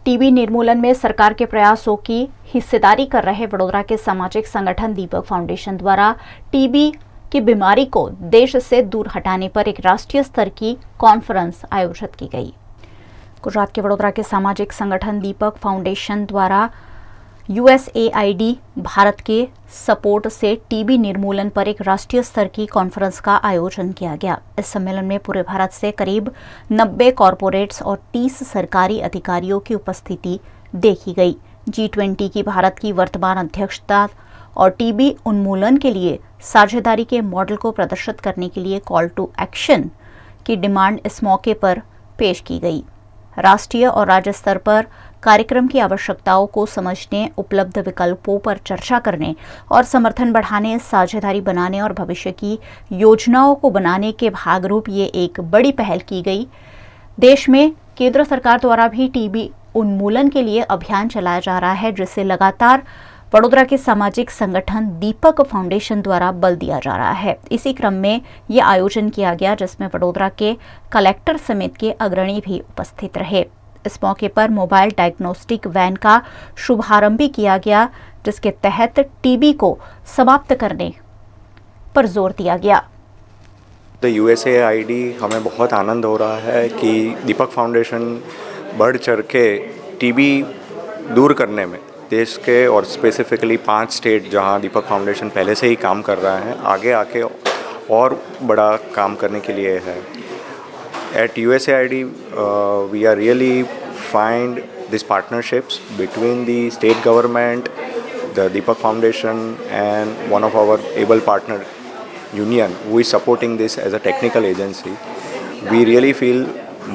TB निर्मूलन में सरकार के प्रयासों की हिस्सेदारी कर रहे वडोदरा के सामाजिक संगठन दीपक फाउंडेशन द्वारा टीबी की बीमारी को देश से दूर हटाने पर एक राष्ट्रीय स्तर की कॉन्फ्रेंस आयोजित की गई। गुजरात के वडोदरा के सामाजिक संगठन दीपक फाउंडेशन द्वारा USAID भारत के सपोर्ट से टीबी निर्मूलन पर एक राष्ट्रीय स्तर की कॉन्फ्रेंस का आयोजन किया गया। इस सम्मेलन में पूरे भारत से करीब 90 कॉरपोरेट्स और 30 सरकारी अधिकारियों की उपस्थिति देखी गई। G20 की भारत की वर्तमान अध्यक्षता और टीबी उन्मूलन के लिए साझेदारी के मॉडल को प्रदर्शित करने के लिए कॉल टू एक्शन की डिमांड इस मौके पर पेश की गई। राष्ट्रीय और राज्य स्तर पर कार्यक्रम की आवश्यकताओं को समझने, उपलब्ध विकल्पों पर चर्चा करने और समर्थन बढ़ाने, साझेदारी बनाने और भविष्य की योजनाओं को बनाने के भागरूप ये एक बड़ी पहल की गई। देश में केंद्र सरकार द्वारा भी टीबी उन्मूलन के लिए अभियान चलाया जा रहा है, जिसे लगातार वडोदरा के सामाजिक संगठन दीपक फाउंडेशन द्वारा बल दिया जा रहा है। इसी क्रम में ये आयोजन किया गया, जिसमें वडोदरा के कलेक्टर समेत के अग्रणी भी उपस्थित रहे। इस मौके पर मोबाइल डायग्नोस्टिक वैन का शुभारंभ भी किया गया, जिसके तहत टीबी को समाप्त करने पर जोर दिया गया। तो USAID हमें बहुत आनंद हो रहा है कि दीपक फाउंडेशन बढ़ चढ़ के टीबी दूर करने में देश के और स्पेसिफिकली 5 स्टेट जहां दीपक फाउंडेशन पहले से ही काम कर रहा है, आगे आके और बड़ा काम करने के लिए है। At USAID, we are really find these partnerships between the state government, the Deepak Foundation, and one of our able partner union who is supporting this as a technical agency. We really feel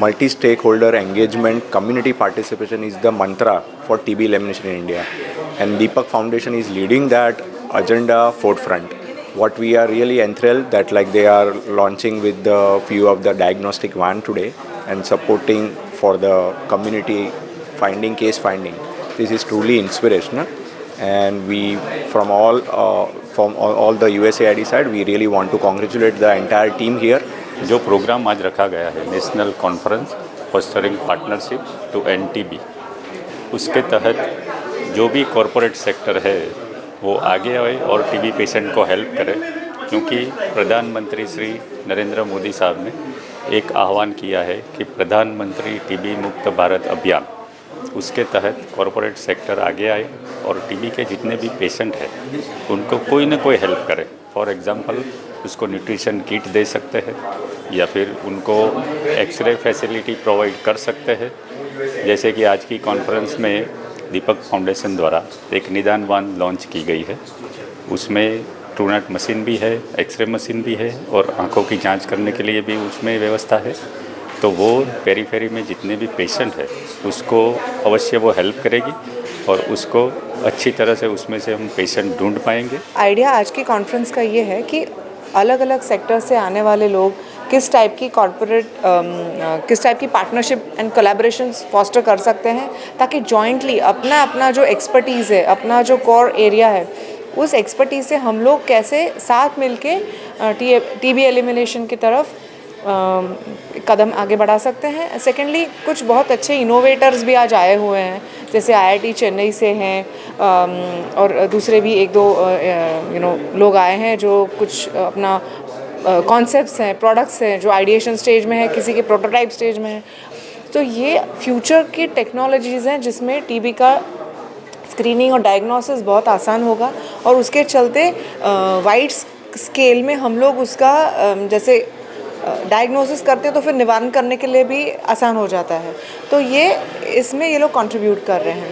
multi-stakeholder engagement, community participation is the mantra for TB elimination in India, and Deepak Foundation is leading that agenda forefront. What we are really enthralled that like they are launching with the few of the diagnostic van today and supporting for the community finding, case finding. This is truly inspirational, and we from all the USAID side we really want to congratulate the entire team here. जो programme आज रखा गया है national conference fostering partnership to end TB, उसके तहत जो भी corporate sector है वो आगे आए और टीबी पेशेंट को हेल्प करे, क्योंकि प्रधानमंत्री श्री नरेंद्र मोदी साहब ने एक आह्वान किया है कि प्रधानमंत्री टीबी मुक्त भारत अभियान, उसके तहत कॉरपोरेट सेक्टर आगे आए और टीबी के जितने भी पेशेंट हैं उनको कोई ना कोई हेल्प करे। फॉर एग्जांपल उसको न्यूट्रिशन किट दे सकते हैं या फिर उनको एक्सरे फैसिलिटी प्रोवाइड कर सकते हैं। जैसे कि आज की कॉन्फ्रेंस में दीपक फाउंडेशन द्वारा एक निदान वान लॉन्च की गई है, उसमें ट्रूनेट मशीन भी है, एक्सरे मशीन भी है और आंखों की जांच करने के लिए भी उसमें व्यवस्था है। तो वो पेरीफेरी में जितने भी पेशेंट है उसको अवश्य वो हेल्प करेगी और उसको अच्छी तरह से उसमें से हम पेशेंट ढूंढ पाएंगे। आइडिया आज की कॉन्फ्रेंस का ये है कि अलग अलग सेक्टर से आने वाले लोग किस टाइप की किस टाइप की पार्टनरशिप एंड कोलैबोरेशंस फॉस्टर कर सकते हैं, ताकि जॉइंटली अपना जो एक्सपर्टीज़ है, अपना जो कोर एरिया है, उस एक्सपर्टीज़ से हम लोग कैसे साथ मिलके टीबी एलिमिनेशन की तरफ कदम आगे बढ़ा सकते हैं। सेकेंडली कुछ बहुत अच्छे इनोवेटर्स भी आज आए हुए हैं, जैसे IIT चेन्नई से हैं और दूसरे भी एक दो लोग आए हैं जो कुछ अपना कॉन्सेप्ट्स हैं, प्रोडक्ट्स हैं जो आइडिएशन स्टेज में है, किसी के प्रोटोटाइप स्टेज में है। तो ये फ्यूचर की टेक्नोलॉजीज़ हैं जिसमें टीबी का स्क्रीनिंग और डायग्नोसिस बहुत आसान होगा और उसके चलते वाइड स्केल में हम लोग उसका जैसे डायग्नोसिस करते हैं तो फिर निवारण करने के लिए भी आसान हो जाता है। तो ये इसमें ये लोग कंट्रीब्यूट कर रहे हैं।